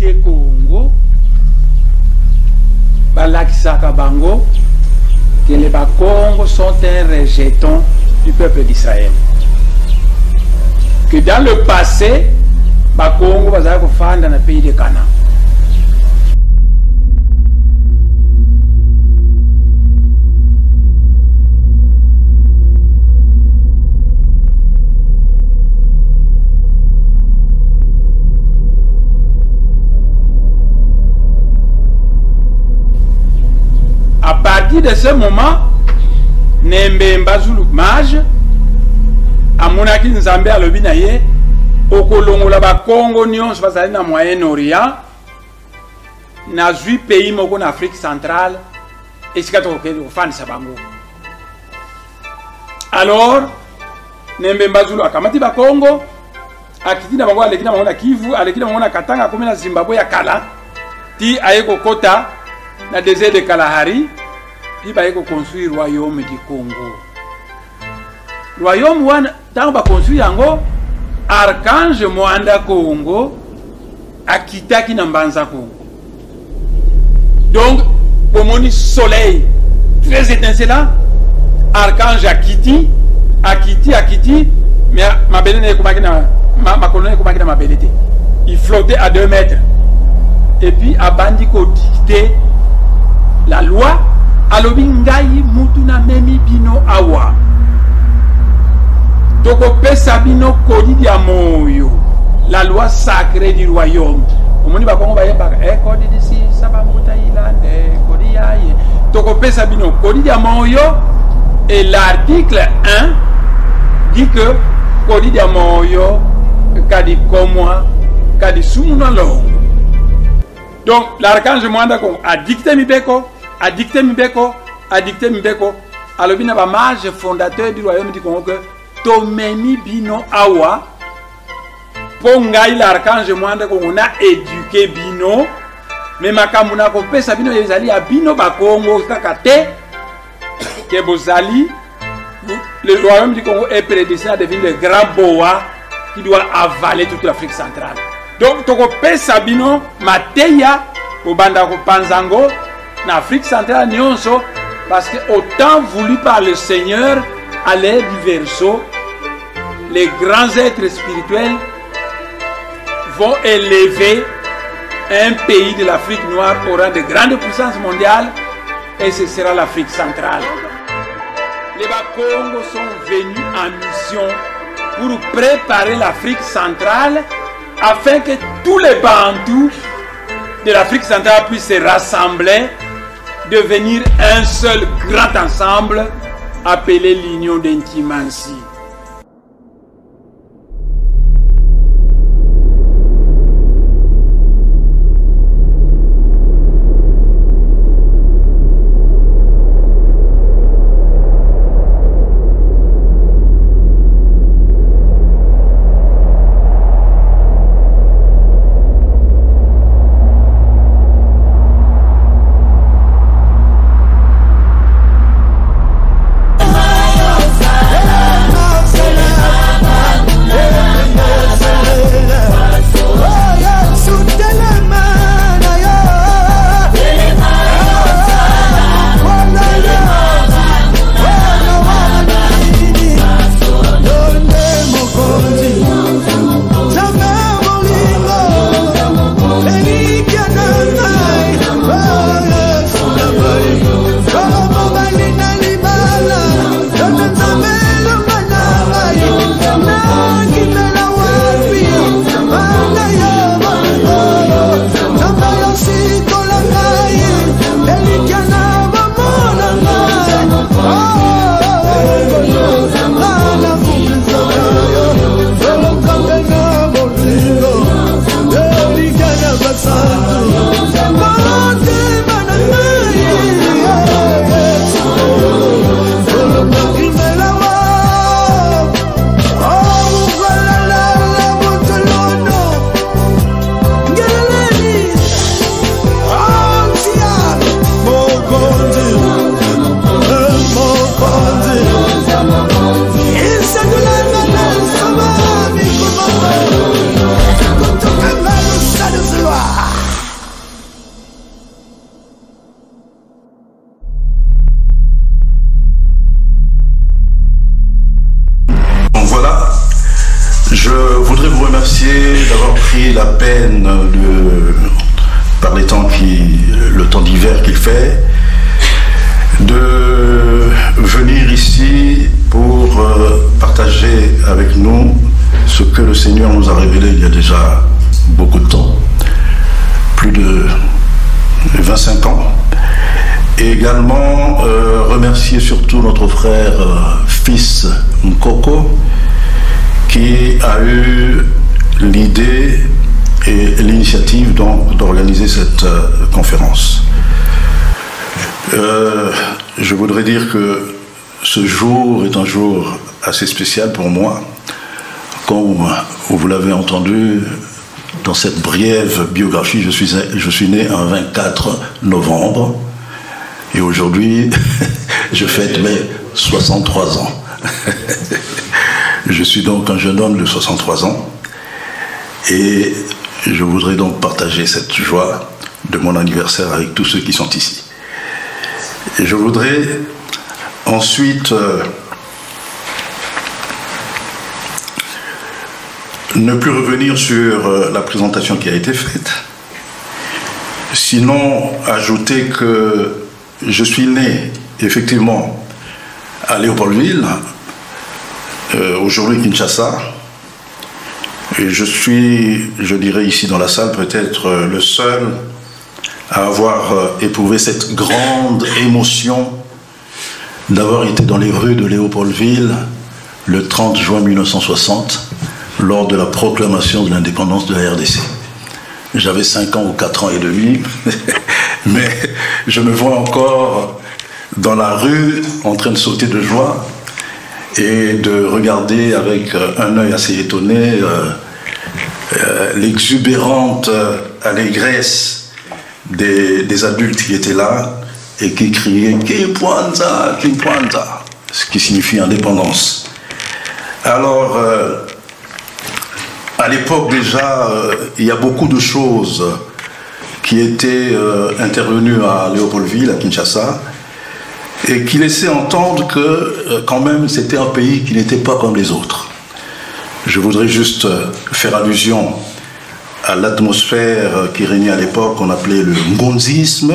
quitter Congo, balakisaka bango que les Congo sont un rejeton du peuple d'Israël. Que dans le passé, Congo bazala kufanda na pays de Canaan. À partir de ce moment, Nembemba Zulu mage, amonaki Nzambe alobi na ye, okolongola ba Congo nyonso bazali na Moyen-Orient, na 8 pays moko na Afrique centrale, esika tokokende kofandisa bango. Alors, Nembemba Zulu akamati ba Congo, akiti na bango, aleki na bango na Kivu, aleki na bango na Katanga, akomi na Zimbabwe ya kala, ti aye kokota na désert de Kalahari, puis il va construire le royaume du Congo. Le royaume, tant qu'on construit yango, Archange Mwanda Congo, Akita qui n'embanza Congo. Donc, pour mon soleil très étincelant, Archange Akiti, mais ma belle n'est comme ma colonne comme ma belle. Il flottait à 2 mètres. Et puis, à Bandiko dicté la loi, alobi ngai mutu na memi bino awa. Toko pesa bino kodi dia moyo. La loi sacrée du royaume. Omoni ba kongo ba yeba kodi disi saba muta ilande kodi yaye. Toko pesa bino kodi dia moyo, et l'article 1 dit que kodi dia moyo kadi komwa kadi sumuno longo. Donc l'archange Mwanda Congo a dicté Mibeko, alobi na ba mage fondateur du royaume du Congo que tomemi bino awa pongai l'archange Mwanda Congo na éduqué bino, mais makambo na kopesa bino ezali ya bino ba Congo kaka te que bozali. Le royaume du Congo est prédestiné à devenir le grand boa qui doit avaler toute l'Afrique centrale. Donc toko pesa bino mateya obanda ko panzango na Afrique centrale nyonso, parce que autant voulu par le Seigneur à l'ère du verseau, les grands êtres spirituels vont élever un pays de l'Afrique noire au rang de grande puissance mondiale, et ce sera l'Afrique centrale. Les Bakongo sont venus en mission pour préparer l'Afrique centrale afin que tous les Bantous de l'Afrique centrale puissent se rassembler, devenir un seul grand ensemble appelé l'Union d'Intimancy. remercier d'avoir pris la peine par le temps d'hiver qu'il fait, de venir ici pour partager avec nous ce que le Seigneur nous a révélé il y a déjà beaucoup de temps, plus de 25 ans. Et également remercier surtout notre frère fils Nkoko, qui a eu l'idée et l'initiative d'organiser cette conférence. Je voudrais dire que ce jour est un jour assez spécial pour moi. Comme vous l'avez entendu dans cette brève biographie, je suis né un 24 novembre et aujourd'hui je fête mes 63 ans. Je suis donc un jeune homme de 63 ans et je voudrais donc partager cette joie de mon anniversaire avec tous ceux qui sont ici. Et je voudrais ensuite ne plus revenir sur la présentation qui a été faite, sinon ajouter que je suis né effectivement à Léopoldville, aujourd'hui Kinshasa, et je suis, je dirais ici dans la salle, peut-être le seul à avoir éprouvé cette grande émotion d'avoir été dans les rues de Léopoldville le 30 juin 1960 lors de la proclamation de l'indépendance de la RDC. J'avais 5 ans ou 4 ans et demi, mais je me vois encore dans la rue en train de sauter de joie et de regarder avec un œil assez étonné l'exubérante allégresse des adultes qui étaient là et qui criaient « Kimpwanza, Kimpwanza », ce qui signifie indépendance. Alors, à l'époque déjà, il y a beaucoup de choses qui étaient intervenues à Léopoldville, à Kinshasa, et qui laissaient entendre que quand même c'était un pays qui n'était pas comme les autres. Je voudrais juste faire allusion à l'atmosphère qui régnait à l'époque, qu'on appelait le ngonzisme,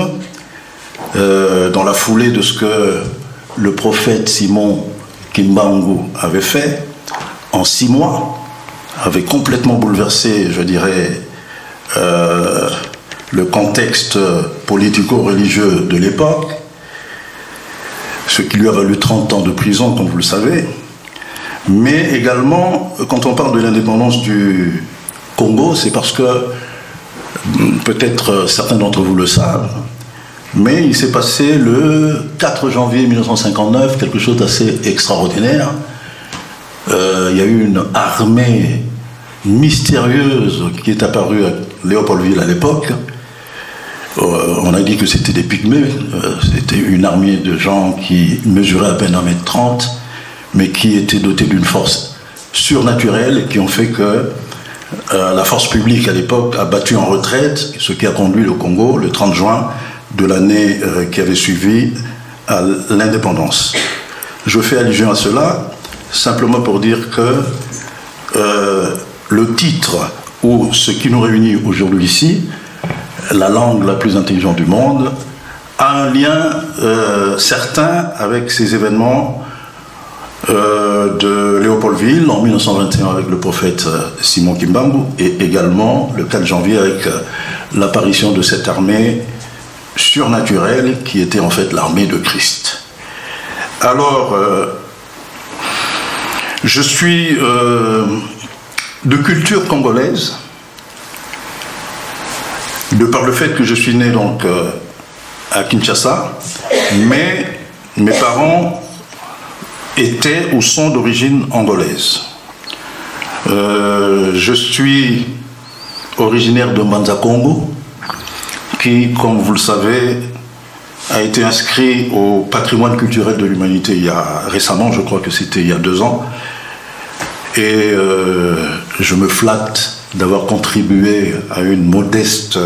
dans la foulée de ce que le prophète Simon Kimbangu avait fait en 6 mois, avait complètement bouleversé, je dirais, le contexte politico-religieux de l'époque, ce qui lui a valu 30 ans de prison, comme vous le savez. Mais également, quand on parle de l'indépendance du Congo, c'est parce que, peut-être certains d'entre vous le savent, mais il s'est passé le 4 janvier 1959 quelque chose d'assez extraordinaire. Il y a eu une armée mystérieuse qui est apparue à Léopoldville à l'époque. On a dit que c'était des pygmées, c'était une armée de gens qui mesuraient à peine 1,30 m, mais qui étaient dotés d'une force surnaturelle et qui ont fait que la force publique à l'époque a battu en retraite, ce qui a conduit le Congo le 30 juin de l'année qui avait suivi à l'indépendance. Je fais allusion à cela simplement pour dire que le titre ou ce qui nous réunit aujourd'hui ici, la langue la plus intelligente du monde, a un lien certain avec ces événements de Léopoldville en 1921 avec le prophète Simon Kimbangu et également le 4 janvier avec l'apparition de cette armée surnaturelle qui était en fait l'armée de Christ. Alors, je suis de culture congolaise, de par le fait que je suis né donc à Kinshasa, mais mes parents étaient ou sont d'origine angolaise. Je suis originaire de Mbanza Congo, qui, comme vous le savez, a été inscrit au patrimoine culturel de l'humanité il y a récemment, je crois que c'était il y a 2 ans, et je me flatte d'avoir contribué à une modeste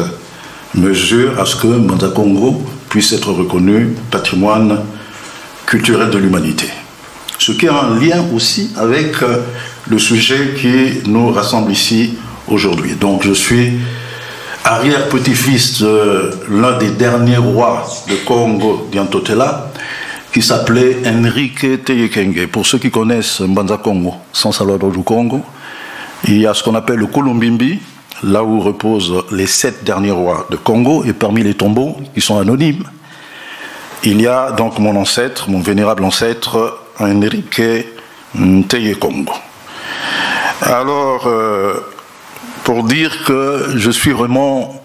mesure à ce que Mbanza Congo puisse être reconnu patrimoine culturel de l'humanité. Ce qui a un lien aussi avec le sujet qui nous rassemble ici aujourd'hui. Donc je suis arrière-petit-fils de l'un des derniers rois de Congo, Diantotela, qui s'appelait Henrique Teyekenge. Pour ceux qui connaissent Mbanza Congo, San Salvador du Congo, il y a ce qu'on appelle le Kulumbimbi, là où reposent les 7 derniers rois de Congo, et parmi les tombeaux, qui sont anonymes, il y a donc mon ancêtre, mon vénérable ancêtre, Henrique Teyekongo. Alors, pour dire que je suis vraiment...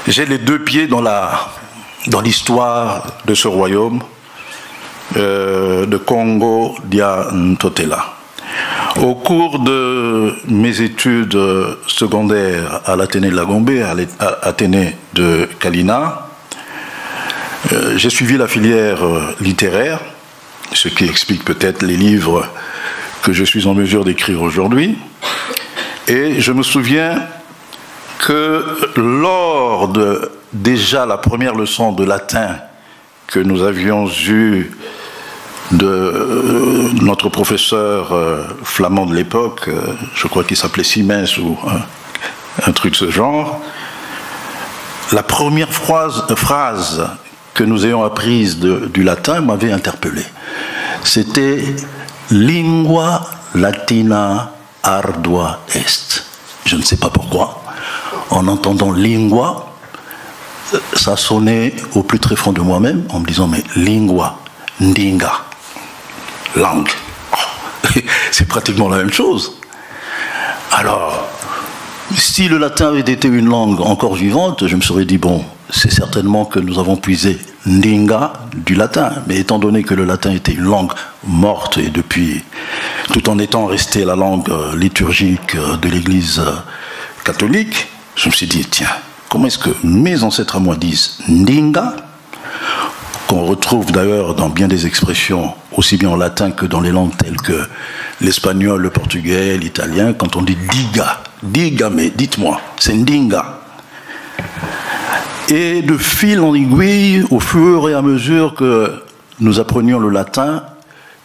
J'ai les 2 pieds dans l'histoire de ce royaume de Congo Diantotela. Au cours de mes études secondaires à l'Athénée de Lagombe, à l'Athénée de Kalina, j'ai suivi la filière littéraire, ce qui explique peut-être les livres que je suis en mesure d'écrire aujourd'hui. Et je me souviens que lors de déjà la première leçon de latin que nous avions eue de notre professeur flamand de l'époque, je crois qu'il s'appelait Siemens ou un truc de ce genre, la première phrase que nous ayons apprise du latin m'avait interpellé. C'était « lingua latina ardua est ». Je ne sais pas pourquoi. En entendant « lingua », ça sonnait au plus tréfonds de moi-même en me disant « mais lingua, ndinga ». Langue. C'est pratiquement la même chose. Alors, si le latin avait été une langue encore vivante, je me serais dit, bon, c'est certainement que nous avons puisé ndinga du latin. Mais étant donné que le latin était une langue morte, et depuis, tout en étant resté la langue liturgique de l'Église catholique, je me suis dit, tiens, comment est-ce que mes ancêtres à moi disent ndinga, qu'on retrouve d'ailleurs dans bien des expressions, aussi bien en latin que dans les langues telles que l'espagnol, le portugais, l'italien, quand on dit diga, diga, mais dites-moi, c'est ndinga. Et de fil en aiguille, au fur et à mesure que nous apprenions le latin,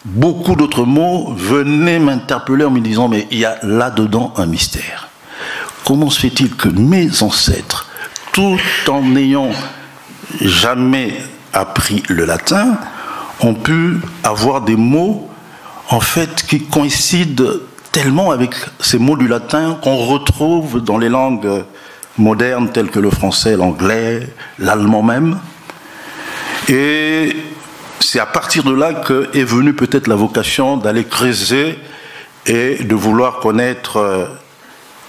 beaucoup d'autres mots venaient m'interpeller en me disant, mais il y a là-dedans un mystère. Comment se fait-il que mes ancêtres, tout en n'ayant jamais appris le latin, ont pu avoir des mots en fait qui coïncident tellement avec ces mots du latin qu'on retrouve dans les langues modernes telles que le français, l'anglais, l'allemand même. Et c'est à partir de là qu'est venue peut-être la vocation d'aller creuser et de vouloir connaître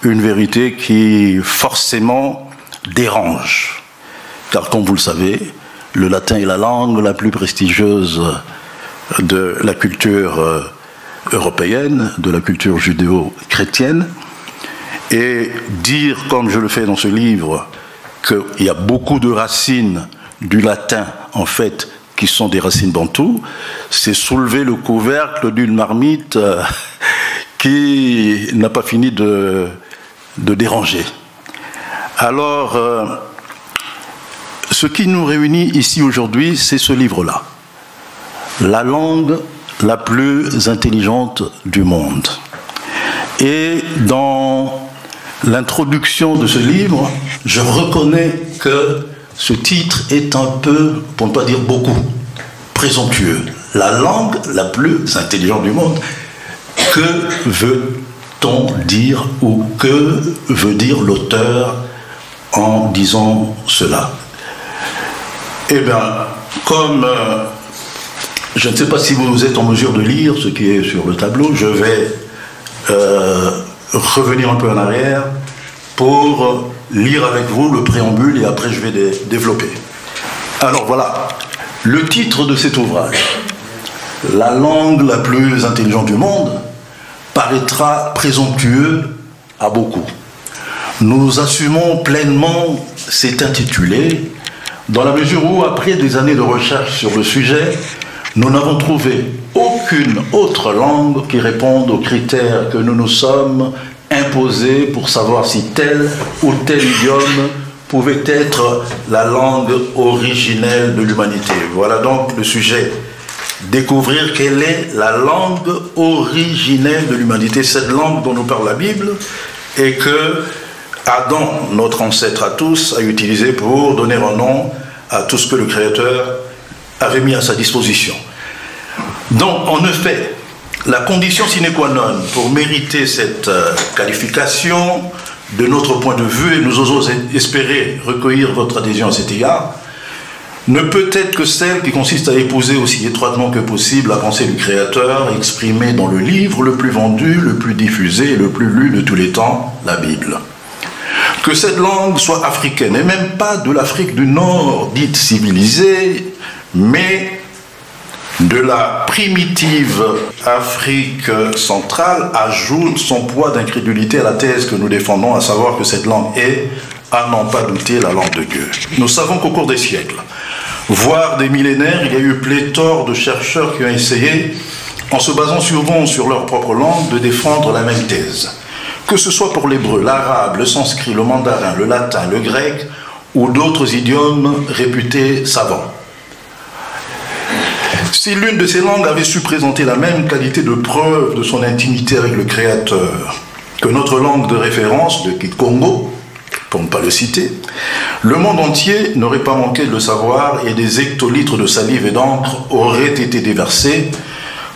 une vérité qui forcément dérange. Car comme vous le savez, le latin est la langue la plus prestigieuse de la culture européenne, de la culture judéo-chrétienne. Et dire, comme je le fais dans ce livre, qu'il y a beaucoup de racines du latin, en fait, qui sont des racines bantoues, c'est soulever le couvercle d'une marmite qui n'a pas fini de déranger. Alors, ce qui nous réunit ici aujourd'hui, c'est ce livre-là. La langue la plus intelligente du monde. Et dans l'introduction de ce livre, je reconnais que ce titre est un peu, pour ne pas dire beaucoup, présomptueux. La langue la plus intelligente du monde. Que veut-on dire ou que veut dire l'auteur en disant cela? Eh bien, comme je ne sais pas si vous êtes en mesure de lire ce qui est sur le tableau, je vais revenir un peu en arrière pour lire avec vous le préambule et après je vais développer. Alors voilà, le titre de cet ouvrage, La langue la plus intelligente du monde, paraîtra présomptueux à beaucoup. Nous assumons pleinement cet intitulé dans la mesure où, après des années de recherche sur le sujet, nous n'avons trouvé aucune autre langue qui réponde aux critères que nous nous sommes imposés pour savoir si tel ou tel idiome pouvait être la langue originelle de l'humanité. Voilà donc le sujet découvrir quelle est la langue originelle de l'humanité, cette langue dont nous parle la Bible, et que Adam, notre ancêtre à tous, a utilisé pour donner un nom à tout ce que le Créateur avait mis à sa disposition. Donc, en effet, la condition sine qua non pour mériter cette qualification, de notre point de vue, et nous osons espérer recueillir votre adhésion à cet égard, ne peut être que celle qui consiste à épouser aussi étroitement que possible la pensée du Créateur exprimée dans le livre le plus vendu, le plus diffusé et le plus lu de tous les temps, la Bible. Que cette langue soit africaine, et même pas de l'Afrique du Nord, dite civilisée, mais de la primitive Afrique centrale, ajoute son poids d'incrédulité à la thèse que nous défendons, à savoir que cette langue est, à n'en pas douter, la langue de Dieu. Nous savons qu'au cours des siècles, voire des millénaires, il y a eu pléthore de chercheurs qui ont essayé, en se basant souvent sur leur propre langue, de défendre la même thèse. Que ce soit pour l'hébreu, l'arabe, le sanskrit, le mandarin, le latin, le grec, ou d'autres idiomes réputés savants. Si l'une de ces langues avait su présenter la même qualité de preuve de son intimité avec le Créateur que notre langue de référence, le Kikongo, pour ne pas le citer, le monde entier n'aurait pas manqué de le savoir et des hectolitres de salive et d'encre auraient été déversés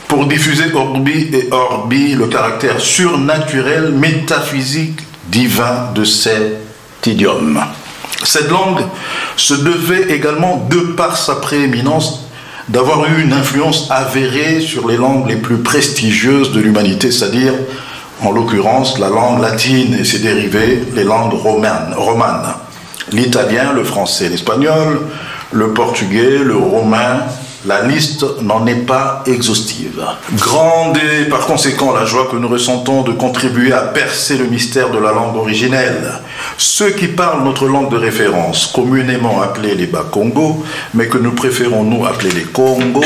pour diffuser orbi et orbi le caractère surnaturel, métaphysique, divin de cet idiome. Cette langue se devait également, de par sa prééminence, d'avoir eu une influence avérée sur les langues les plus prestigieuses de l'humanité, c'est-à-dire, en l'occurrence, la langue latine et ses dérivés, les langues romanes. L'italien, le français, l'espagnol, le portugais, le romain, la liste n'en est pas exhaustive. Grande est par conséquent la joie que nous ressentons de contribuer à percer le mystère de la langue originelle. Ceux qui parlent notre langue de référence, communément appelée les Bakongo, mais que nous préférons nous appeler les Congo,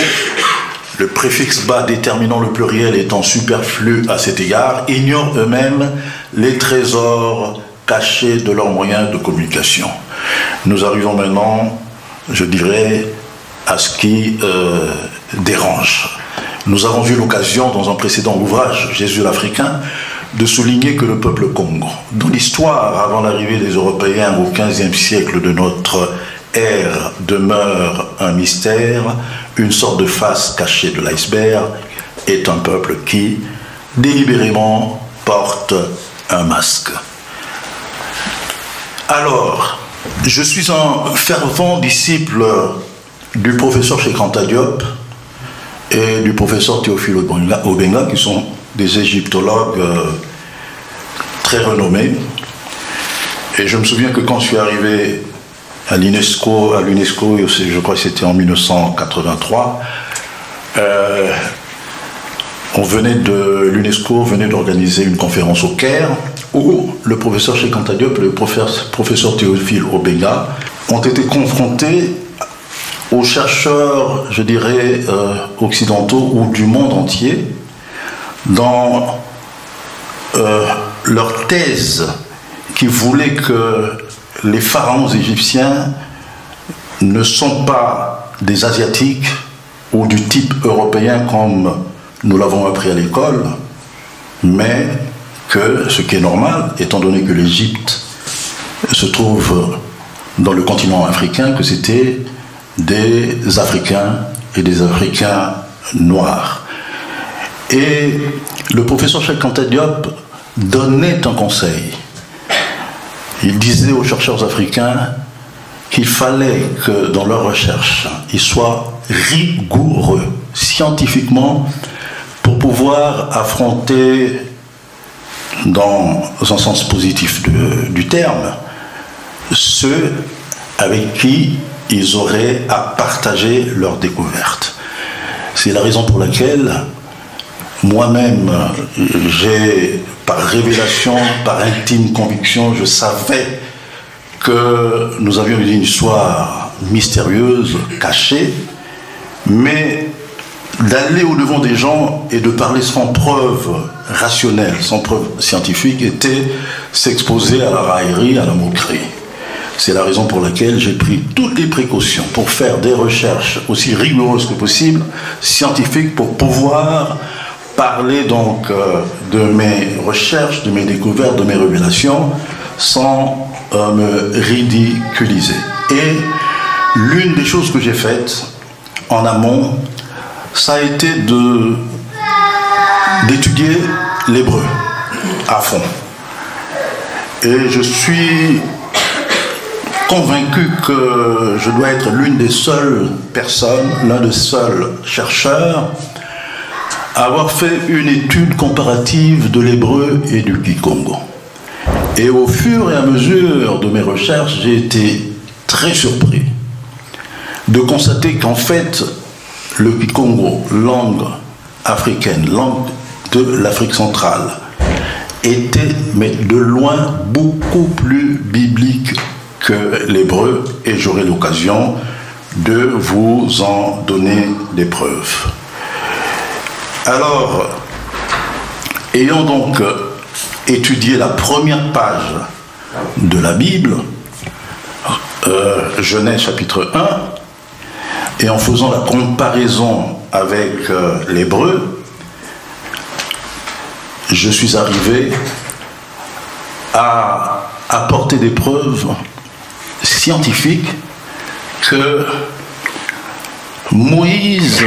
le préfixe bas déterminant le pluriel étant superflu à cet égard, ignorent eux-mêmes les trésors cachés de leurs moyens de communication. Nous arrivons maintenant, je dirais, à ce qui dérange. Nous avons eu l'occasion, dans un précédent ouvrage, Jésus l'Africain, de souligner que le peuple Congo, dont l'histoire, avant l'arrivée des Européens au XVe siècle de notre ère, demeure un mystère, une sorte de face cachée de l'iceberg, est un peuple qui, délibérément, porte un masque. Alors, je suis un fervent disciple du professeur Cheikh Anta Diop et du professeur Théophile Obenga, qui sont des égyptologues très renommés. Et je me souviens que quand je suis arrivé à l'UNESCO, je crois que c'était en 1983, l'UNESCO venait d'organiser une conférence au Caire où le professeur Cheikh Anta Diop et le professeur Théophile Obenga ont été confrontés aux chercheurs, je dirais, occidentaux ou du monde entier dans leur thèse qui voulait que les pharaons égyptiens ne sont pas des Asiatiques ou du type européen comme nous l'avons appris à l'école, mais que, ce qui est normal, étant donné que l'Égypte se trouve dans le continent africain, que c'était des Africains et des Africains noirs. Et le professeur Cheikh Anta Diop donnait un conseil. Il disait aux chercheurs africains qu'il fallait que dans leurs recherches, ils soient rigoureux, scientifiquement, pour pouvoir affronter, dans un sens positif du terme, ceux avec qui ils auraient à partager leurs découvertes. C'est la raison pour laquelle moi-même, par révélation, par intime conviction, je savais que nous avions une histoire mystérieuse, cachée, mais d'aller au-devant des gens et de parler sans preuve rationnelle, sans preuve scientifique, était s'exposer à la raillerie, à la moquerie. C'est la raison pour laquelle j'ai pris toutes les précautions pour faire des recherches aussi rigoureuses que possible, scientifiques, pour pouvoir parler donc de mes recherches, de mes découvertes, de mes révélations, sans me ridiculiser. Et l'une des choses que j'ai faites en amont, ça a été d'étudier l'hébreu à fond. Et je suis convaincu que je dois être l'une des seules personnes, l'un des seuls chercheurs à avoir fait une étude comparative de l'hébreu et du Kikongo. Et au fur et à mesure de mes recherches, j'ai été très surpris de constater qu'en fait, le Kikongo, langue africaine, langue de l'Afrique centrale, était, mais de loin, beaucoup plus biblique que l'hébreu, et j'aurai l'occasion de vous en donner des preuves. Alors, ayant donc étudié la première page de la Bible, Genèse chapitre 1, et en faisant la comparaison avec l'hébreu, je suis arrivé à apporter des preuves scientifiques que Moïse,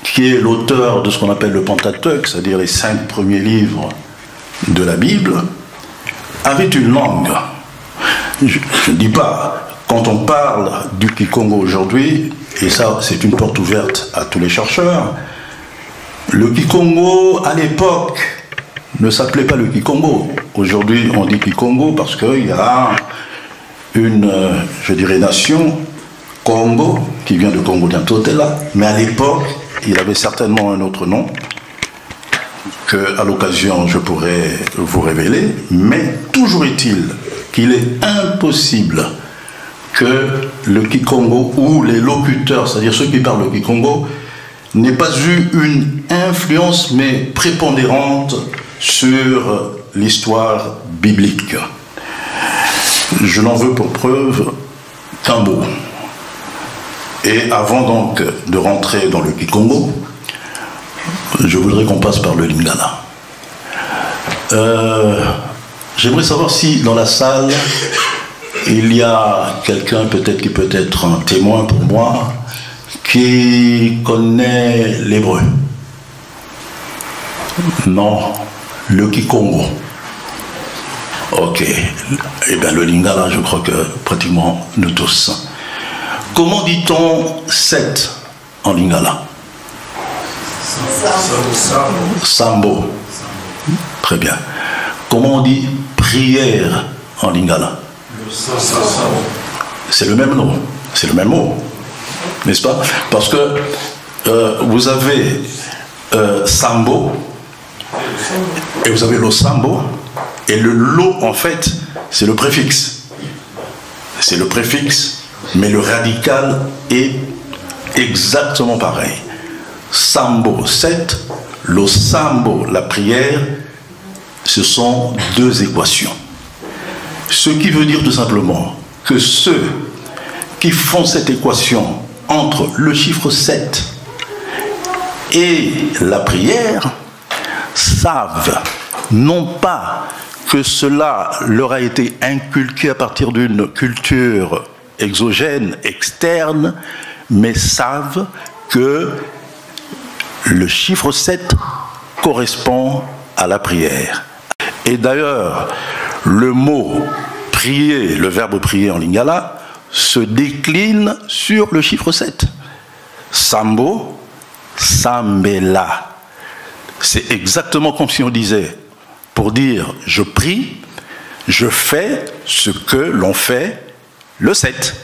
qui est l'auteur de ce qu'on appelle le Pentateuque, c'est-à-dire les 5 premiers livres de la Bible, avait une langue. Je ne dis pas, quand on parle du Kikongo aujourd'hui, et ça c'est une porte ouverte à tous les chercheurs, le Kikongo à l'époque ne s'appelait pas le Kikongo. Aujourd'hui on dit Kikongo parce qu'il y a une, je dirais, nation, Congo, qui vient de Congo d'Antotela, mais à l'époque il avait certainement un autre nom que, à l'occasion, je pourrais vous révéler, mais toujours est-il qu'il est impossible que le Kikongo ou les locuteurs, c'est-à-dire ceux qui parlent le Kikongo, n'aient pas eu une influence, mais prépondérante, sur l'histoire biblique. Je n'en veux pour preuve qu'un mot. Et avant donc de rentrer dans le Kikongo, je voudrais qu'on passe par le Lingala. J'aimerais savoir si dans la salle, il y a quelqu'un peut-être qui peut être un témoin pour moi, qui connaît l'hébreu. Non, le Kikongo. Ok. Eh bien le Lingala, je crois que pratiquement nous tous. Comment dit-on 7 en Lingala? Sambo. Très bien. Comment on dit prière en Lingala? C'est le même nom, c'est le même mot, n'est-ce pas? Parce que vous avez Sambo et vous avez l'Osambo, et le lo en fait c'est le préfixe. C'est le préfixe, mais le radical est exactement pareil. Sambo 7, l'Osambo, la prière, ce sont 2 équations. Ce qui veut dire tout simplement que ceux qui font cette équation entre le chiffre 7 et la prière savent non pas que cela leur a été inculqué à partir d'une culture exogène, externe, mais savent que le chiffre 7 correspond à la prière. Et d'ailleurs, le mot prier, le verbe prier en Lingala, se décline sur le chiffre 7. Sambo, Sambela. C'est exactement comme si on disait, pour dire je prie, je fais ce que l'on fait le 7.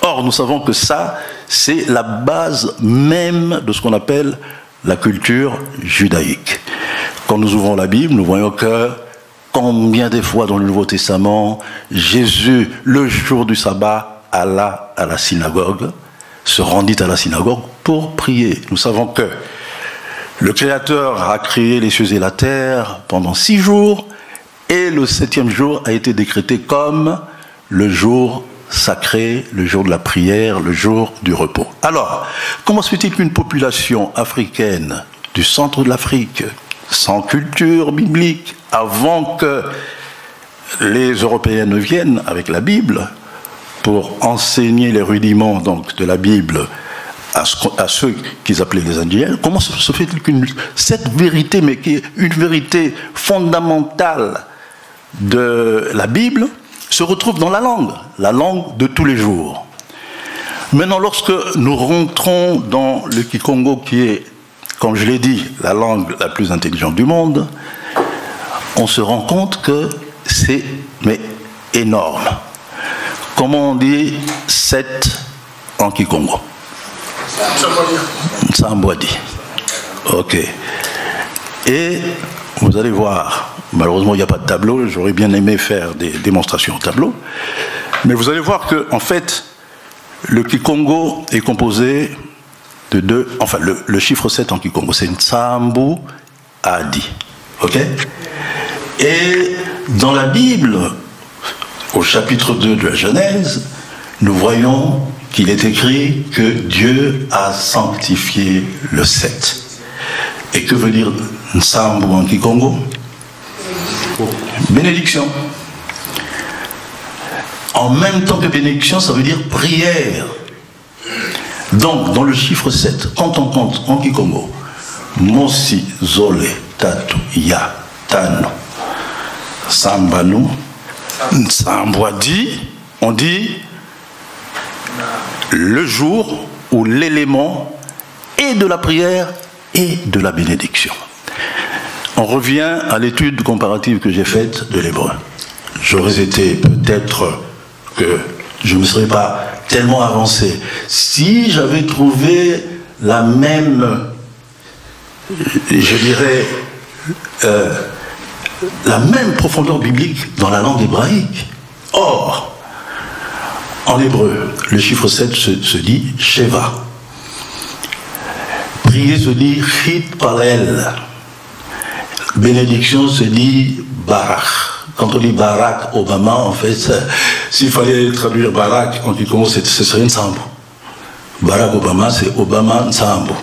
Or, nous savons que ça, c'est la base même de ce qu'on appelle la culture judaïque. Quand nous ouvrons la Bible, nous voyons que combien de fois dans le Nouveau Testament, Jésus, le jour du sabbat, alla à la synagogue, se rendit à la synagogue pour prier. Nous savons que le Créateur a créé les cieux et la terre pendant 6 jours, et le 7e jour a été décrété comme le jour sacré, le jour de la prière, le jour du repos. Alors, comment se fait-il qu'une population africaine du centre de l'Afrique, sans culture biblique, avant que les Européens ne viennent avec la Bible, pour enseigner les rudiments donc, de la Bible à ceux qu'ils appelaient les Indiens, comment se fait-il qu'une cette vérité, mais qui est une vérité fondamentale de la Bible, se retrouve dans la langue de tous les jours. Maintenant, lorsque nous rentrons dans le Kikongo, qui est, comme je l'ai dit, la langue la plus intelligente du monde, on se rend compte que c'est énorme. Comment on dit 7 en Kikongo? Nsambwadi. Ok. Et vous allez voir, malheureusement il n'y a pas de tableau, j'aurais bien aimé faire des démonstrations au tableau, mais vous allez voir que en fait, le Kikongo est composé de deux, enfin le chiffre 7 en Kikongo, c'est Nsambu Adi. Ok? Et dans la Bible, au chapitre 2 de la Genèse, nous voyons qu'il est écrit que Dieu a sanctifié le 7. Et que veut dire Nsambu en Kikongo? Bénédiction. En même temps que bénédiction, ça veut dire prière. Donc, dans le chiffre 7, quand on compte en Kikongo, Mosi, Zole, Tatu, Ya, Tano, Sambanu, Nsambwadi, on dit le jour où l'élément est de la prière et de la bénédiction. On revient à l'étude comparative que j'ai faite de l'hébreu. J'aurais été peut-être que je ne me serais pas tellement avancé si j'avais trouvé la même, je dirais, la même profondeur biblique dans la langue hébraïque. Or, en hébreu, le chiffre 7 se dit Sheva. Prier se dit Chit Palel. Bénédiction se dit Barak. Quand on dit Barack Obama, en fait, s'il fallait traduire Barack en Kikongo, ce serait Nsambu. Barack Obama, c'est Obama Nsambu.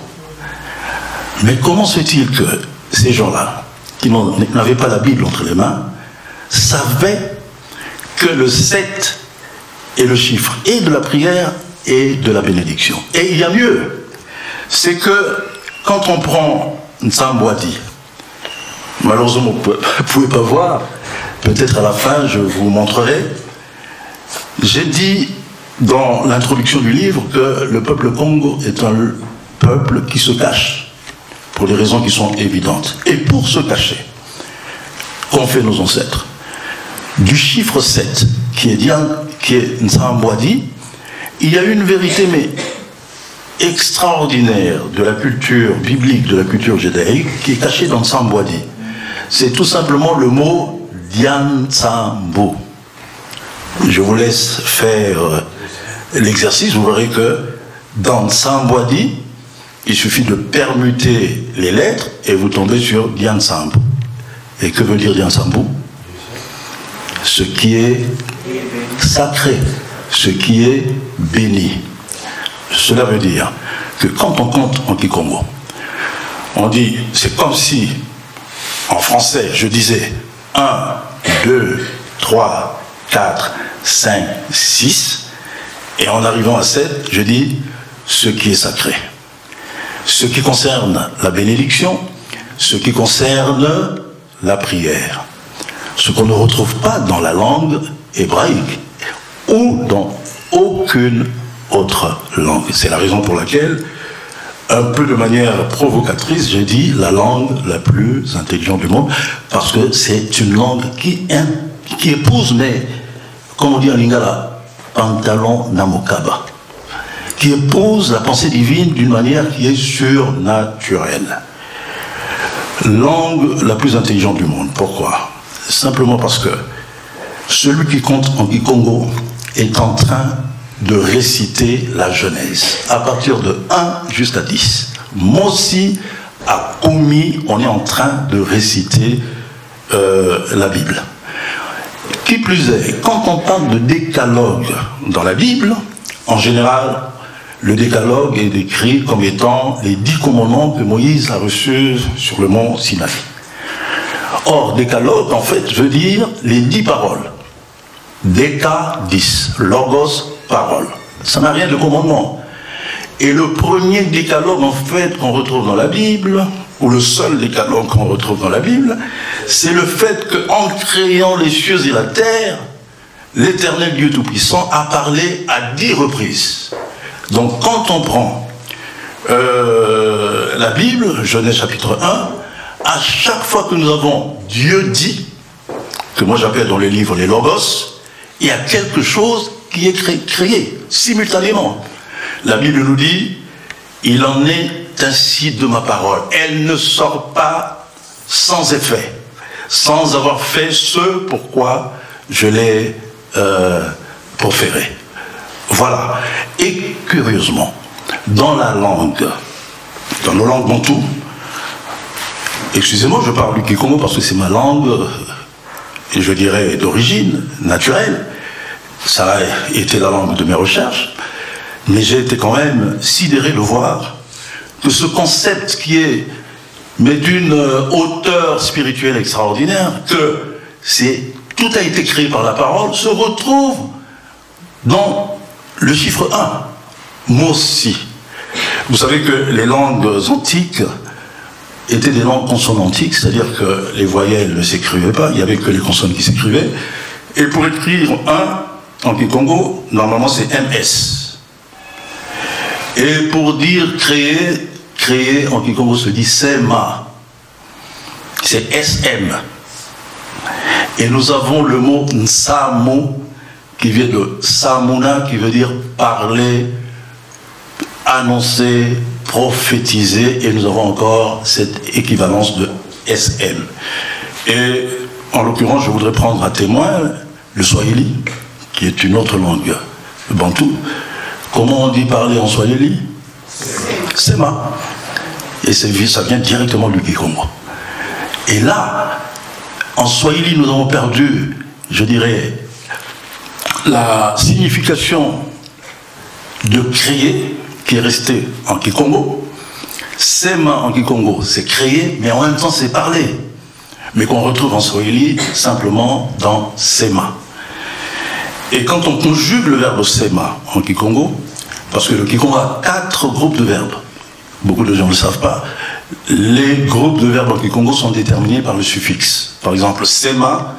Mais comment se fait-il que ces gens-là, qui n'avaient pas la Bible entre les mains, savaient que le 7 est le chiffre et de la prière et de la bénédiction? Et il y a mieux, c'est que quand on prend Nsambwadi, malheureusement vous ne pouvez pas voir, peut-être à la fin je vous montrerai, j'ai dit dans l'introduction du livre que le peuple Congo est un peuple qui se cache, pour des raisons qui sont évidentes. Et pour se cacher, qu'ont fait nos ancêtres? Du chiffre 7, qui est Nsambwadi, il y a une vérité mais extraordinaire de la culture biblique, de la culture judaïque, qui est cachée dans Nsambwadi. C'est tout simplement le mot Diansambu. Je vous laisse faire l'exercice, vous verrez que dans Nsambwadi, il suffit de permuter les lettres et vous tombez sur Diansambu. Et que veut dire Diansambu? Ce qui est sacré, ce qui est béni. Cela veut dire que quand on compte en Kikongo, on dit, c'est comme si, en français, je disais 1, 2, 3, 4, 5, 6, et en arrivant à 7, je dis ce qui est sacré. Ce qui concerne la bénédiction, ce qui concerne la prière. Ce qu'on ne retrouve pas dans la langue hébraïque ou dans aucune autre langue. C'est la raison pour laquelle, un peu de manière provocatrice, j'ai dit la langue la plus intelligente du monde, parce que c'est une langue qui épouse, mais, comme on dit en lingala, pantalon namokaba, qui épouse la pensée divine d'une manière qui est surnaturelle. Langue la plus intelligente du monde. Pourquoi? Simplement parce que celui qui compte en Kikongo est en train de réciter la Genèse, à partir de 1 jusqu'à 10. Mosi a commis, on est en train de réciter la Bible. Qui plus est, quand on parle de décalogue dans la Bible, en général, le décalogue est décrit comme étant les 10 commandements que Moïse a reçus sur le mont Sinaï. Or, décalogue, en fait, veut dire les 10 paroles. Déca, 10. Logos, parole. Ça n'a rien de commandement. Et le premier décalogue, en fait, qu'on retrouve dans la Bible, ou le seul décalogue qu'on retrouve dans la Bible, c'est le fait qu'en créant les cieux et la terre, l'Éternel Dieu Tout-Puissant a parlé à 10 reprises. Donc quand on prend la Bible, Genèse chapitre 1, à chaque fois que nous avons Dieu dit, que moi j'appelle dans les livres les logos, il y a quelque chose qui est créé simultanément. La Bible nous dit, il en est ainsi de ma parole. Elle ne sort pas sans effet, sans avoir fait ce pourquoi je l'ai proféré. Voilà. Et curieusement, dans la langue, dans nos langues bantoues, excusez-moi, je parle du Kikongo parce que c'est ma langue, et je dirais d'origine naturelle, ça a été la langue de mes recherches, mais j'ai été quand même sidéré de voir que ce concept qui est, mais d'une hauteur spirituelle extraordinaire, que tout a été créé par la parole, se retrouve dans le chiffre 1, Mossi. Vous savez que les langues antiques étaient des langues consonantiques, c'est-à-dire que les voyelles ne s'écrivaient pas, il n'y avait que les consonnes qui s'écrivaient. Et pour écrire 1 en Kikongo, normalement c'est MS. Et pour dire créer en Kikongo se dit Sema. C'est SM. Et nous avons le mot Nsamo, qui vient de Samuna, qui veut dire parler, annoncer, prophétiser, et nous avons encore cette équivalence de SM. Et en l'occurrence, je voudrais prendre à témoin le Swahili, qui est une autre langue bantou. Comment on dit parler en Swahili? Sema. Et ça vient directement du Kikongo. Et là, en Swahili, nous avons perdu, je dirais, la signification de créer qui est restée en Kikongo. Sema en Kikongo, c'est créer, mais en même temps c'est parler. Mais qu'on retrouve en Swahili simplement dans Sema. Et quand on conjugue le verbe Sema en Kikongo, parce que le Kikongo a 4 groupes de verbes, beaucoup de gens ne le savent pas, les groupes de verbes en Kikongo sont déterminés par le suffixe. Par exemple, Sema,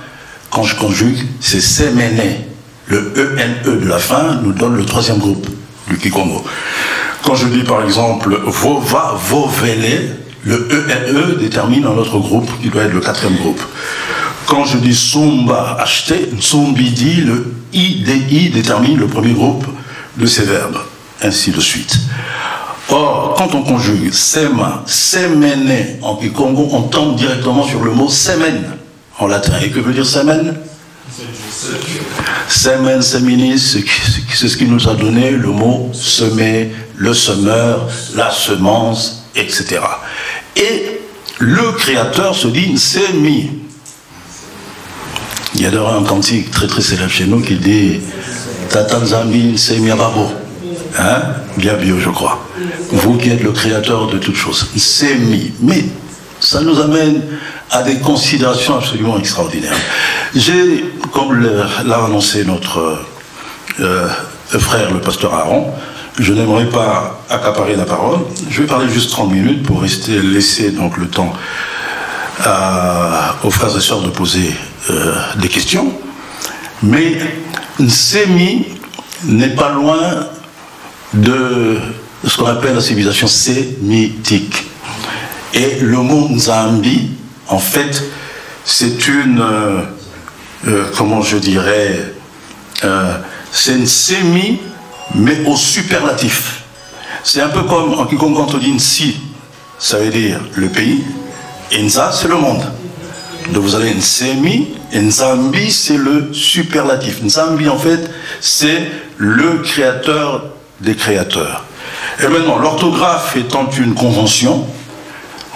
quand je conjugue, c'est Semene. Le ENE de la fin nous donne le 3e groupe du Kikongo. Quand je dis par exemple Vova, Vovele, le ENE détermine un autre groupe qui doit être le 4e groupe. Quand je dis Sumba, acheter, Nsumbidi, le IDI détermine le 1er groupe de ces verbes, ainsi de suite. Or, quand on conjugue Sema, Semene en Kikongo, on tombe directement sur le mot Semen en latin. Et que veut dire Semen? Semen, seminis, c'est ce qui nous a donné le mot semer, le semeur, la semence, etc. Et le créateur se dit Nsemi. Il y a d'ailleurs un cantique très très célèbre chez nous qui dit Tatanzambi Nsemi Ababo. Hein? Bien bio, je crois. Vous qui êtes le créateur de toutes choses. Nsemi. Mais ça nous amène à des considérations absolument extraordinaires. J'ai, comme l'a annoncé notre frère, le pasteur Aaron, je n'aimerais pas accaparer la parole. Je vais parler juste 30 minutes pour laisser donc le temps aux frères et sœurs de poser des questions. Mais Nsemi n'est pas loin de ce qu'on appelle la civilisation sémitique. Et le mot Nzambi, en fait, c'est une, comment je dirais, c'est une sémi, mais au superlatif. C'est un peu comme en Kikongo, quand on dit Nsi, ça veut dire le pays, et Nza, c'est le monde. Donc vous avez une sémi, et Nzambi, c'est le superlatif. Nzambi, en fait, c'est le créateur des créateurs. Et maintenant, l'orthographe étant une convention,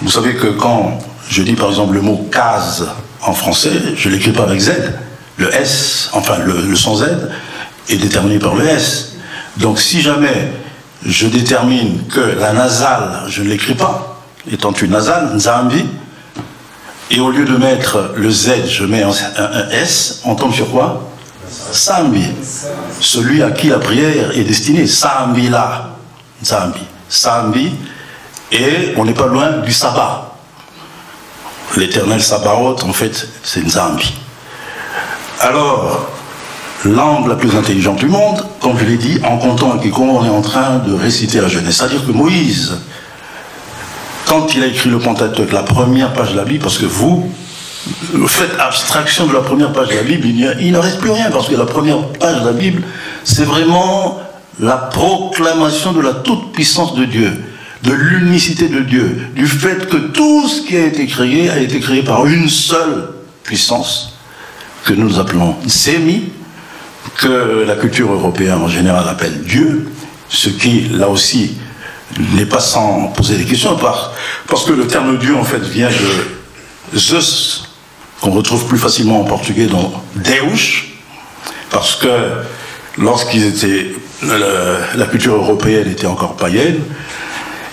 vous savez que quand je dis par exemple le mot case en français, je ne l'écris pas avec Z, Le S, enfin le son Z, est déterminé par le S. Donc si jamais je détermine que la nasale, je ne l'écris pas, étant une nasale, Nzambi, et au lieu de mettre le Z, je mets un S, on tombe sur quoi? Sambi. Celui à qui la prière est destinée. Sambi là. Nzambi. Sambi. Et on n'est pas loin du sabbat. L'éternel Sabaoth, en fait, c'est Nzambi. Alors, langue la plus intelligente du monde, comme je l'ai dit, en comptant à quiconque, on est en train de réciter la Genèse. C'est-à-dire que Moïse, quand il a écrit le Pentateuque, la première page de la Bible, parce que vous faites abstraction de la première page de la Bible, il ne reste plus rien, parce que la première page de la Bible, c'est vraiment la proclamation de la toute-puissance de Dieu, de l'unicité de Dieu, du fait que tout ce qui a été créé par une seule puissance, que nous appelons Sémi, que la culture européenne en général appelle Dieu, ce qui, là aussi, n'est pas sans poser des questions, parce que le terme Dieu, en fait, vient de Zeus, qu'on retrouve plus facilement en portugais dans Deus, parce que lorsqu'ils étaient, la culture européenne était encore païenne,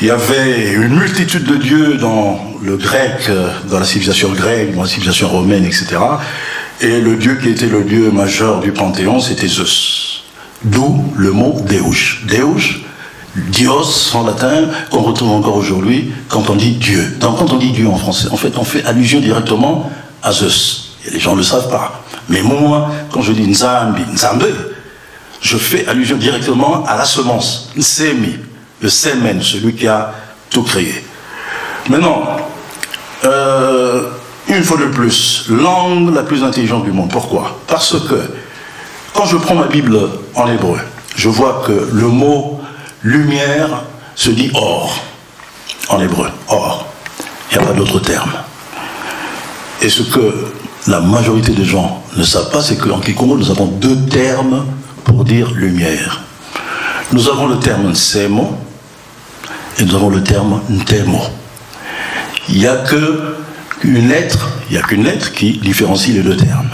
il y avait une multitude de dieux dans le grec, dans la civilisation grecque, dans la civilisation romaine, etc. Et le dieu qui était le dieu majeur du Panthéon, c'était Zeus. D'où le mot Deus. Deus, Dios en latin, qu'on retrouve encore aujourd'hui quand on dit Dieu. Donc quand on dit Dieu en français, en fait, on fait allusion directement à Zeus. Et les gens ne le savent pas. Mais moi, quand je dis Nzambi, Nzambe, je fais allusion directement à la semence, Nsemi, le Semen, celui qui a tout créé. Maintenant, une fois de plus, langue la plus intelligente du monde. Pourquoi? Parce que quand je prends ma Bible en hébreu, je vois que le mot lumière se dit or, en hébreu, or. Il n'y a pas d'autre terme. Et ce que la majorité des gens ne savent pas, c'est qu'en Kikongo, nous avons deux termes pour dire lumière. Nous avons le terme Nsemo et nous avons le terme Ntemo. Il n'y a qu'une lettre qui différencie les deux termes.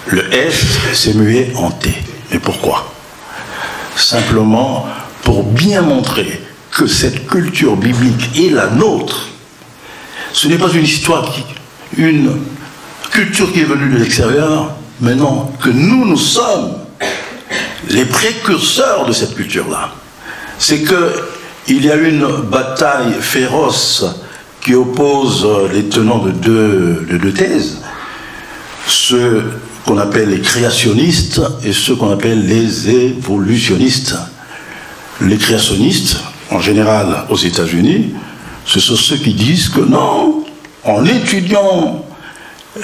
Le S s'est mué en T. Mais pourquoi? Simplement pour bien montrer que cette culture biblique est la nôtre. Ce n'est pas une histoire, une culture qui est venue de l'extérieur, mais non, que nous sommes les précurseurs de cette culture-là. C'est qu'il y a une bataille féroce qui oppose les tenants de deux thèses, ceux qu'on appelle les créationnistes et ceux qu'on appelle les évolutionnistes. Les créationnistes, en général aux États-Unis, ce sont ceux qui disent que non, en étudiant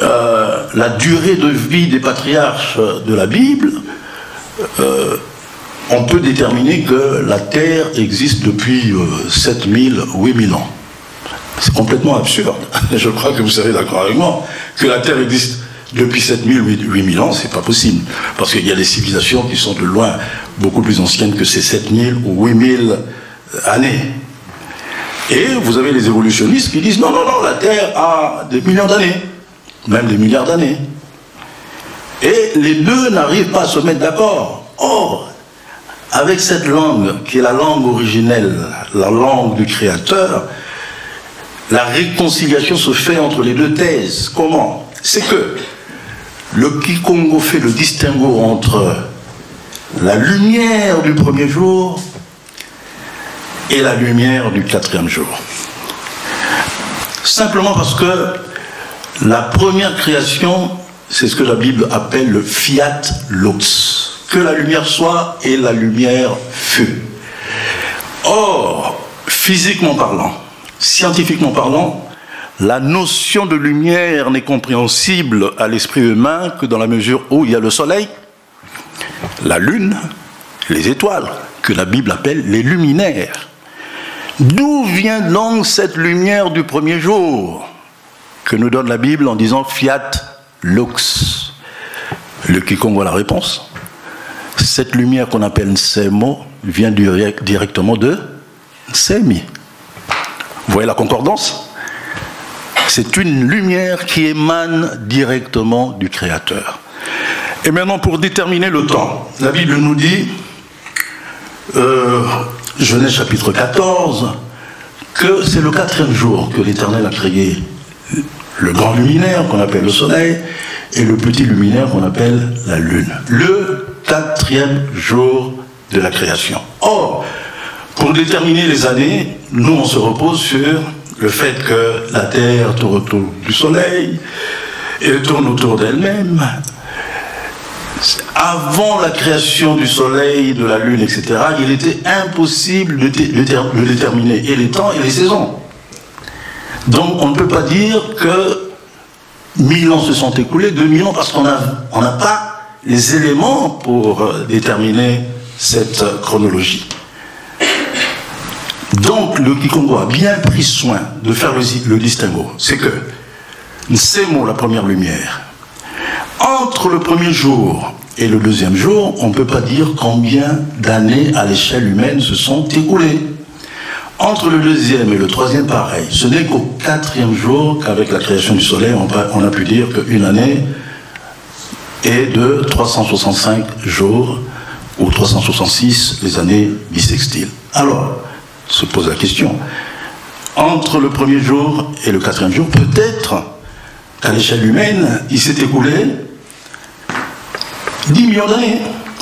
la durée de vie des patriarches de la Bible, on peut déterminer que la Terre existe depuis 7000, 8000 ans. C'est complètement absurde. Je crois que vous serez d'accord avec moi. Que la Terre existe depuis 7000, 8000 ans, c'est pas possible. Parce qu'il y a des civilisations qui sont de loin beaucoup plus anciennes que ces 7000 ou 8000 années. Et vous avez les évolutionnistes qui disent non, non, non, la Terre a des millions d'années, même des milliards d'années. Et les deux n'arrivent pas à se mettre d'accord. Or, avec cette langue, qui est la langue originelle, la langue du Créateur, la réconciliation se fait entre les deux thèses. Comment? C'est que le Kikongo fait le distinguo entre la lumière du premier jour et la lumière du quatrième jour. Simplement parce que la première création, c'est ce que la Bible appelle le fiat lux. Que la lumière soit et la lumière fut. Or, physiquement parlant, scientifiquement parlant, la notion de lumière n'est compréhensible à l'esprit humain que dans la mesure où il y a le soleil, la lune, les étoiles, que la Bible appelle les luminaires. D'où vient donc cette lumière du premier jour que nous donne la Bible en disant fiat lux? Le Kikongo a la réponse. Cette lumière qu'on appelle Nsemo vient directement de Nsemi. Vous voyez la concordance? C'est une lumière qui émane directement du Créateur. Et maintenant, pour déterminer le temps, la Bible nous dit, Genèse chapitre 14, que c'est le 4e jour que l'Éternel a créé le grand luminaire qu'on appelle le soleil et le petit luminaire qu'on appelle la lune. Le 4e jour de la création. Or, pour déterminer les années, nous on se repose sur le fait que la Terre tourne autour du soleil et tourne autour d'elle-même. Avant la création du soleil, de la lune, etc., il était impossible de déterminer et les temps et les saisons. Donc on ne peut pas dire que 1000 ans se sont écoulés, 2000 ans, parce qu'on n'a pas les éléments pour déterminer cette chronologie. Donc le Kikongo a bien pris soin de faire le distinguo. C'est que ces mots, la première lumière, entre le premier jour et le deuxième jour, on ne peut pas dire combien d'années à l'échelle humaine se sont écoulées. Entre le deuxième et le troisième, pareil. Ce n'est qu'au 4e jour qu'avec la création du soleil, on a pu dire qu'une année est de 365 jours ou 366 les années bissextiles. Alors, se pose la question, entre le premier jour et le 4e jour, peut-être qu'à l'échelle humaine, il s'est écoulé 10 millions d'années,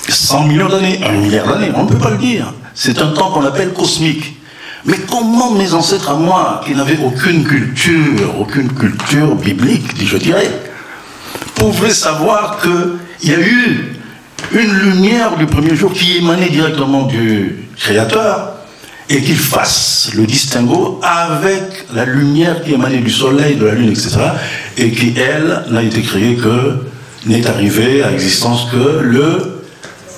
100 millions d'années, 1 milliard d'années, on ne peut pas le dire. C'est un temps qu'on appelle cosmique. Mais comment mes ancêtres à moi, qui n'avaient aucune culture biblique, je dirais, pouvaient savoir qu'il y a eu une lumière du premier jour qui émanait directement du Créateur et qu'il fasse le distinguo avec la lumière qui émanait du soleil, de la lune, etc. et qui, elle, n'a été créée n'est arrivée à existence que le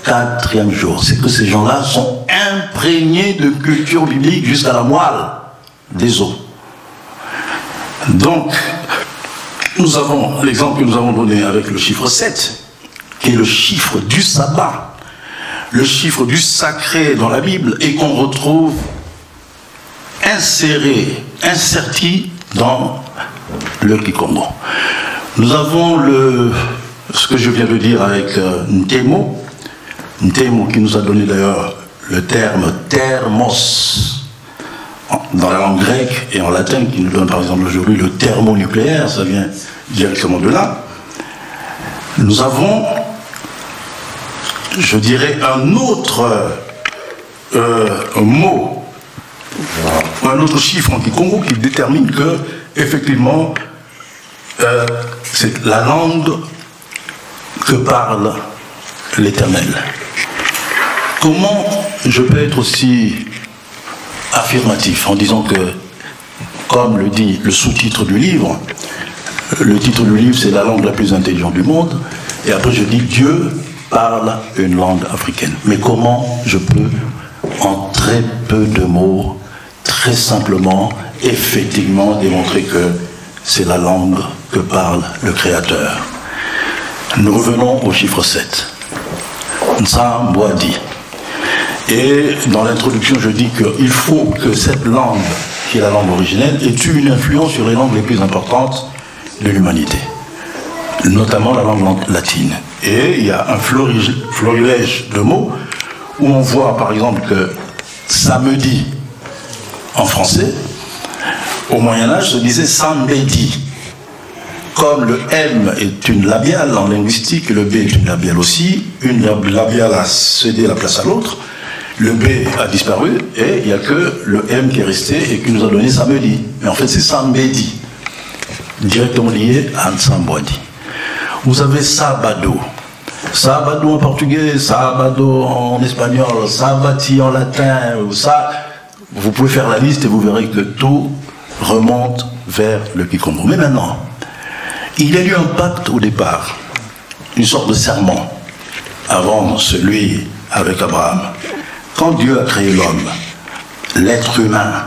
4e jour. C'est que ces gens-là sont imprégnés de culture biblique jusqu'à la moelle des os. Donc, nous avons l'exemple que nous avons donné avec le chiffre 7, qui est le chiffre du sabbat, le chiffre du sacré dans la Bible, et qu'on retrouve inserti dans le Kikongo. Nous avons ce que je viens de dire avec Ntemo qui nous a donné d'ailleurs le terme thermos dans la langue grecque et en latin, qui nous donne par exemple aujourd'hui le thermonucléaire, ça vient directement de là. Nous avons, je dirais, un autre mot, un autre chiffre en Kikongo qui détermine que, effectivement, c'est la langue que parle l'Éternel. Comment je peux être aussi affirmatif en disant que, comme le dit le sous-titre du livre, le titre du livre c'est la langue la plus intelligente du monde, et après je dis Dieu parle une langue africaine. Mais comment je peux, en très peu de mots, très simplement, effectivement démontrer que c'est la langue que parle le Créateur? Nous revenons au chiffre 7. Nsambwadi. Et dans l'introduction, je dis qu'il faut que cette langue, qui est la langue originelle, ait eu une influence sur les langues les plus importantes de l'humanité, notamment la langue latine. Et il y a un florilège de mots où on voit par exemple que samedi, en français, au Moyen-Âge, se disait sambedi. Comme le M est une labiale en linguistique, le B est une labiale aussi, une labiale a cédé la place à l'autre, le B a disparu et il n'y a que le M qui est resté et qui nous a donné samedi. Mais en fait c'est sambedi, directement lié à Nsambwadi. Vous avez sabado. Sabado en portugais, sabado en espagnol, sabati en latin, vous pouvez faire la liste et vous verrez que tout remonte vers le Kikongo. Mais maintenant, il y a eu un pacte au départ, une sorte de serment, avant celui avec Abraham. Quand Dieu a créé l'homme, l'être humain,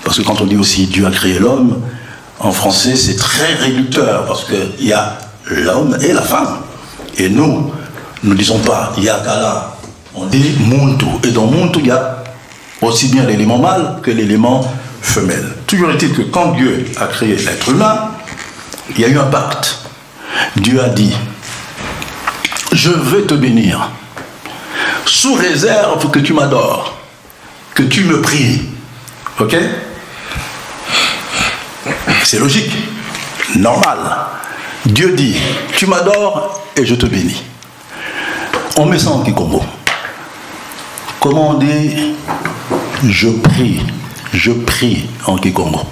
parce que quand on dit aussi Dieu a créé l'homme, en français c'est très réducteur, parce qu'il y a l'homme et la femme. Et nous ne disons pas Yakala, on dit Muntu. Et dans Muntu, il y a aussi bien l'élément mâle que l'élément femelle. Toujours est-il que quand Dieu a créé l'être humain, il y a eu un pacte. Dieu a dit, je veux te bénir, sous réserve que tu m'adores, que tu me pries. Ok? C'est logique, normal. Dieu dit, tu m'adores et je te bénis. On met ça en kikongo. Comment on dit je prie en kikongo?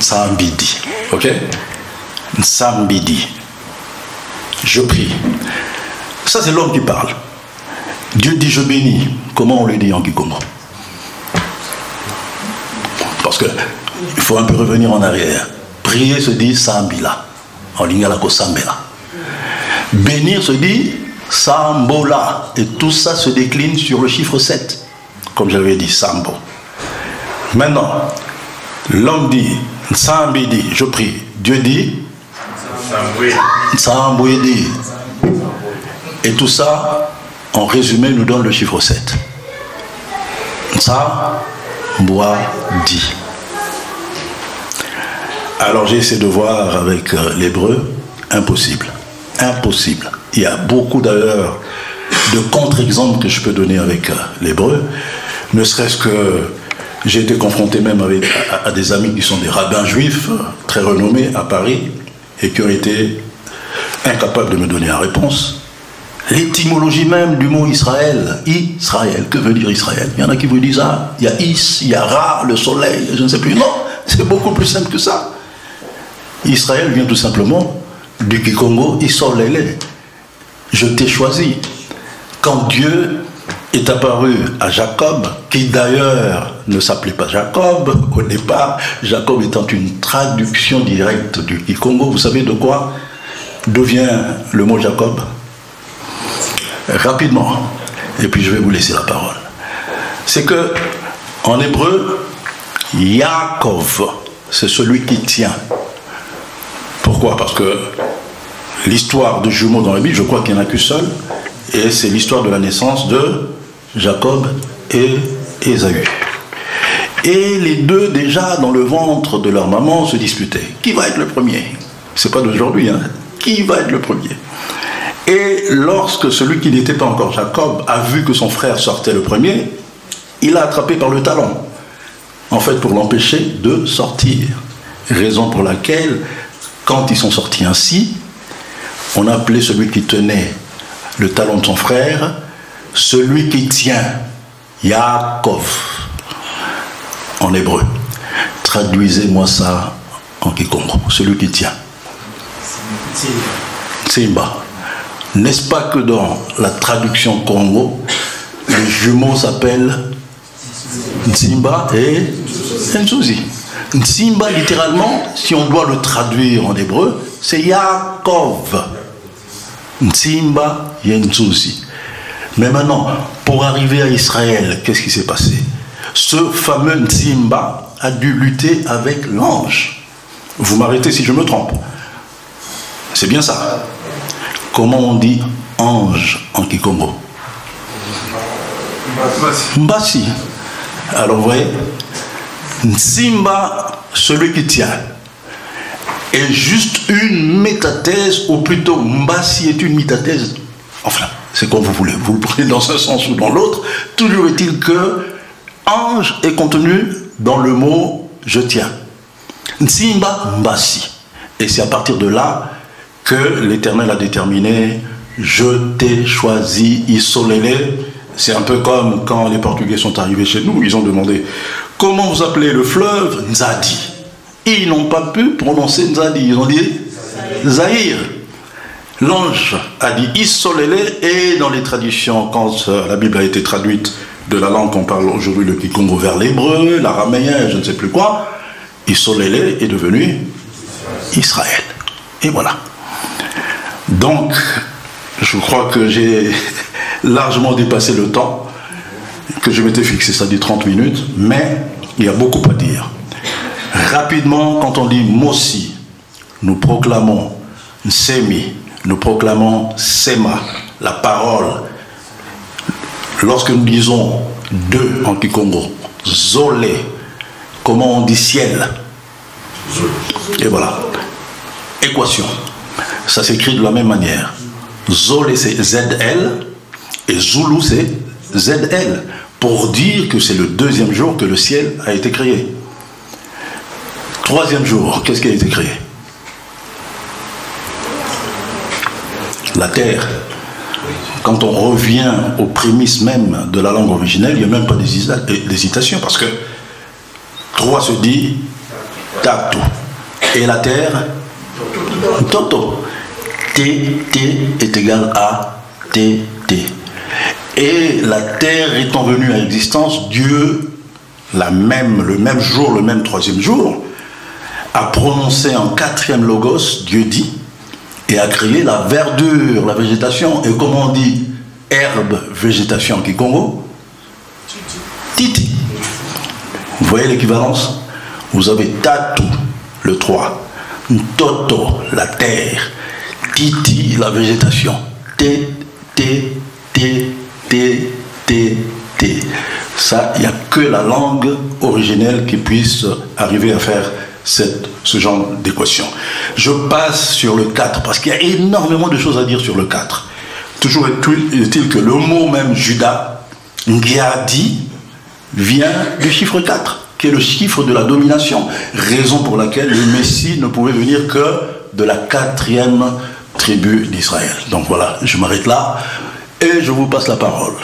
Sambidi, ok? Sambidi. Je prie. Ça, c'est l'homme qui parle. Dieu dit je bénis. Comment on le dit en kikongo? Parce que il faut un peu revenir en arrière. Prier se dit sambila. En lingala ko sambela. Bénir se dit sambola. Et tout ça se décline sur le chiffre 7. Comme j'avais dit, sambo. Maintenant, l'homme dit sambidi, je prie. Dieu dit sambouedi. Et tout ça, en résumé, nous donne le chiffre 7. Ça, bois, dit. Alors j'ai essayé de voir avec l'hébreu, impossible. Impossible. Il y a beaucoup d'ailleurs de contre-exemples que je peux donner avec l'hébreu, ne serait-ce que j'ai été confronté même à des amis qui sont des rabbins juifs, très renommés à Paris, et qui ont été incapables de me donner la réponse. L'étymologie même du mot Israël, Israël, que veut dire Israël? Il y en a qui vous disent, ah, il y a Is, il y a Ra, le soleil, je ne sais plus. Non, c'est beaucoup plus simple que ça. Israël vient tout simplement du Kikongo, Isolele. Je t'ai choisi. Quand Dieu est apparu à Jacob, qui d'ailleurs ne s'appelait pas Jacob au départ, Jacob étant une traduction directe du Kikongo, vous savez de quoi? D'où vient le mot Jacob? Rapidement, et puis je vais vous laisser la parole. C'est que, en hébreu, Yaakov, c'est celui qui tient. Pourquoi? Parce que l'histoire de jumeaux dans la Bible, je crois qu'il n'y en a qu'une seule, et c'est l'histoire de la naissance de Jacob et Ésaü. Et les deux, déjà, dans le ventre de leur maman, se disputaient. Qui va être le premier? C'est pas d'aujourd'hui, hein? Qui va être le premier? Et lorsque celui qui n'était pas encore Jacob a vu que son frère sortait le premier, il l'a attrapé par le talon, en fait pour l'empêcher de sortir. Raison pour laquelle, quand ils sont sortis ainsi, on a appelé celui qui tenait le talon de son frère, celui qui tient, Yaakov, en hébreu. Traduisez-moi ça en kikongo, celui qui tient. Simba. N'est-ce pas que dans la traduction Congo, les jumeaux s'appellent Nsimba et Nsuzi. Nsimba, littéralement, si on doit le traduire en hébreu, c'est Yaakov. Nsimba et Nsuzi. Mais maintenant, pour arriver à Israël, qu'est-ce qui s'est passé? Ce fameux Nsimba a dû lutter avec l'ange. Vous m'arrêtez si je me trompe. C'est bien ça. Comment on dit ange en kikongo? Mbasi. Alors vous voyez, Nsimba, celui qui tient, est juste une métathèse, ou plutôt Mbasi est une métathèse. Enfin, c'est comme vous voulez, vous le prenez dans un sens ou dans l'autre. Toujours est-il que ange est contenu dans le mot je tiens. Nsimba, Mbasi. Et c'est à partir de là que l'Éternel a déterminé, je t'ai choisi, Isolele. C'est un peu comme quand les Portugais sont arrivés chez nous, ils ont demandé, comment vous appelez le fleuve? Nzadi. Ils n'ont pas pu prononcer Nzadi, ils ont dit Zahir. L'ange a dit Isolele, et dans les traditions, quand la Bible a été traduite de la langue qu'on parle aujourd'hui, le kikongo, vers l'hébreu, l'araméen, je ne sais plus quoi, Isolele est devenu Israël. Et voilà. Donc, je crois que j'ai largement dépassé le temps que je m'étais fixé, ça dit 30 minutes, mais il y a beaucoup à dire. Rapidement, quand on dit Mossi, nous proclamons Nsemi, nous proclamons Sema, la parole. Lorsque nous disons deux en kikongo, Zolé, comment on dit ciel? Et voilà. Équation. Ça s'écrit de la même manière. Zolé c'est ZL et Zulu c'est ZL. Pour dire que c'est le deuxième jour que le ciel a été créé. Troisième jour, qu'est-ce qui a été créé? La terre. Quand on revient aux prémices même de la langue originelle, il n'y a même pas d'hésitation parce que 3 se dit Tatu. Et la terre, Toto. T est égal à T. Et la terre étant venue à existence, Dieu, le même jour, le même troisième jour, a prononcé en 4e logos, Dieu dit, et a créé la verdure, la végétation. Et comment on dit herbe, végétation, Kikongo? Titi. Vous voyez l'équivalence? Vous avez Tatu, le 3, Toto, la terre, Titi, la végétation, T. Ça, il n'y a que la langue originelle qui puisse arriver à faire ce genre d'équation. Je passe sur le 4 parce qu'il y a énormément de choses à dire sur le 4. Toujours est-il que le mot même Judas, Ngiadi, vient du chiffre 4, qui est le chiffre de la domination. Raison pour laquelle le Messie ne pouvait venir que de la 4e tribu d'Israël. Donc voilà, je m'arrête là et je vous passe la parole.